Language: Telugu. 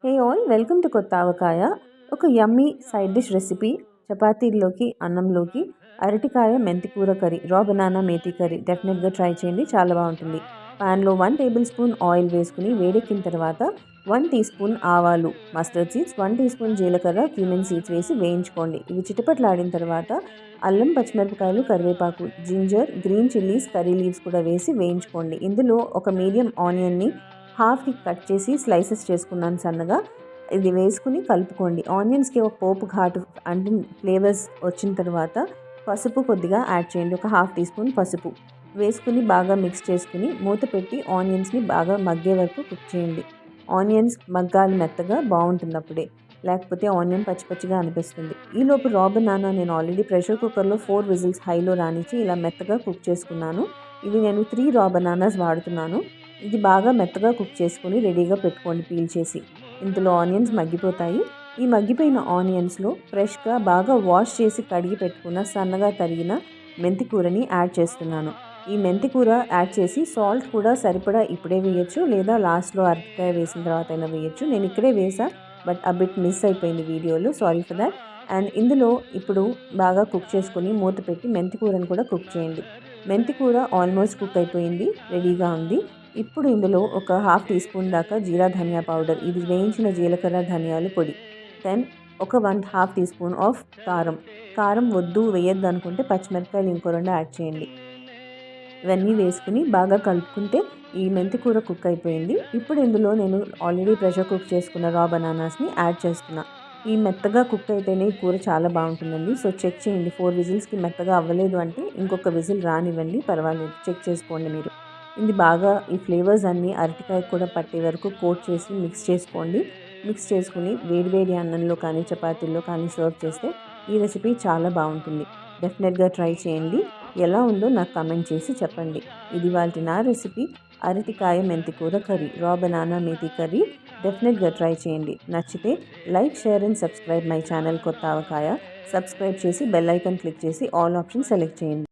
హే ఆల్, వెల్కమ్ టు కొత్త ఆవకాయ. ఒక యమ్మీ సైడ్ డిష్ రెసిపీ చపాతీల్లోకి, అన్నంలోకి అరటికాయ మెంతికూర కర్రీ, రా బనానా మేతి కర్రీ డెఫినెట్గా ట్రై చేయండి, చాలా బాగుంటుంది. ప్యాన్లో 1 టేబుల్ స్పూన్ ఆయిల్ వేసుకుని వేడెక్కిన తర్వాత 1 టీ స్పూన్ ఆవాలు, మస్టర్డ్ సీడ్స్, 1 టీ స్పూన్ జీలకర్ర, క్యూమిన్ సీడ్స్ వేసి వేయించుకోండి. ఇవి చిటపట్లాడిన తర్వాత అల్లం, పచ్చిమిరపకాయలు, కరివేపాకు, ginger, green chillies, curry leaves కూడా వేసి వేయించుకోండి. ఇందులో ఒక మీడియం ఆనియన్ని హాఫ్కి కట్ చేసి స్లైసెస్ చేసుకున్నాను సన్నగా. ఇది వేసుకుని కలుపుకోండి. ఆనియన్స్కి ఒక పోపు ఘాటు అంటే ఫ్లేవర్స్ వచ్చిన తర్వాత పసుపు కొద్దిగా యాడ్ చేయండి. ఒక హాఫ్ టీ స్పూన్ పసుపు వేసుకుని బాగా మిక్స్ చేసుకుని మూత పెట్టి ఆనియన్స్ని బాగా మగ్గే వరకు కుక్ చేయండి. ఆనియన్స్ మగ్గాలి మెత్తగా, బాగుంటుంది అప్పుడే, లేకపోతే ఆనియన్ పచ్చి పచ్చిగా అనిపిస్తుంది. ఈలోపు రా బనానా నేను ఆల్రెడీ ప్రెషర్ కుక్కర్లో 4 విజిల్స్ హైలో రానిచ్చి ఇలా మెత్తగా కుక్ చేసుకున్నాను. ఇవి నేను 3 రా బనానాస్ వాడుతున్నాను. ఇది బాగా మెత్తగా కుక్ చేసుకుని రెడీగా పెట్టుకోండి పీల్ చేసి. ఇందులో ఆనియన్స్ మగ్గిపోతాయి. ఈ మగ్గిపోయిన ఆనియన్స్లో ఫ్రెష్గా బాగా వాష్ చేసి కడిగి పెట్టుకున్న సన్నగా తరిగిన మెంతికూరని యాడ్ చేస్తున్నాను. ఈ మెంతికూర యాడ్ చేసి సాల్ట్ కూడా సరిపడా ఇప్పుడే వేయచ్చు, లేదా లాస్ట్లో అరటికాయ వేసిన తర్వాత అయినా వేయచ్చు. నేను ఇక్కడే వేసా, బట్ ఆ బిట్ మిస్ అయిపోయింది వీడియోలో, సారీ ఫర్ దాట్. అండ్ ఇందులో ఇప్పుడు బాగా కుక్ చేసుకుని మూత పెట్టి మెంతికూరని కూడా కుక్ చేయండి. మెంతికూర ఆల్మోస్ట్ కుక్ అయిపోయింది, రెడీగా ఉంది. ఇప్పుడు ఇందులో ఒక హాఫ్ టీ స్పూన్ దాకా జీరా ధనియా పౌడర్, ఇది వేయించిన జీలకర్ర ధనియాలు పొడి, దెన్ ఒక 1/2 టీ స్పూన్ ఆఫ్ కారం వద్దు వేయద్దు అనుకుంటే పచ్చిమిరపకాయలు ఇంకో 2 యాడ్ చేయండి. ఇవన్నీ వేసుకుని బాగా కలుపుకుంటే ఈ మెంతికూర కుక్ అయిపోయింది. ఇప్పుడు ఇందులో నేను ఆల్రెడీ ప్రెషర్ కుక్ చేసుకున్న రా బనానాస్ని యాడ్ చేస్తున్నా. ఈ మెత్తగా కుక్ అయితేనే ఈ కూర చాలా బాగుంటుందండి. సో చెక్ చేయండి, 4 విజిల్స్కి మెత్తగా అవ్వలేదు అంటే ఇంకొక విజిల్ రానివ్వండి, పర్వాలేదు, చెక్ చేసుకోండి మీరు. ఇది బాగా ఈ ఫ్లేవర్స్ అన్నీ అరటికాయ కూడా పట్టే వరకు కోట్ చేసి మిక్స్ చేసుకోండి. మిక్స్ చేసుకుని వేడివేడి అన్నంలో కానీ చపాతీల్లో కానీ సర్వ్ చేస్తే ఈ రెసిపీ చాలా బాగుంటుంది. డెఫినెట్గా ట్రై చేయండి. ఎలా ఉందో నాకు కామెంట్ చేసి చెప్పండి. ఇది ఇవాల్టి నా రెసిపీ, అరటికాయ మెంతికూర కర్రీ, రా బనానా మేతి కర్రీ. డెఫినెట్గా ట్రై చేయండి. నచ్చితే like, share and subscribe my channel కొత్త ఆవకాయ. సబ్స్క్రైబ్ చేసి బెల్ ఐకాన్ క్లిక్ చేసి ఆల్ ఆప్షన్ సెలెక్ట్ చేయండి.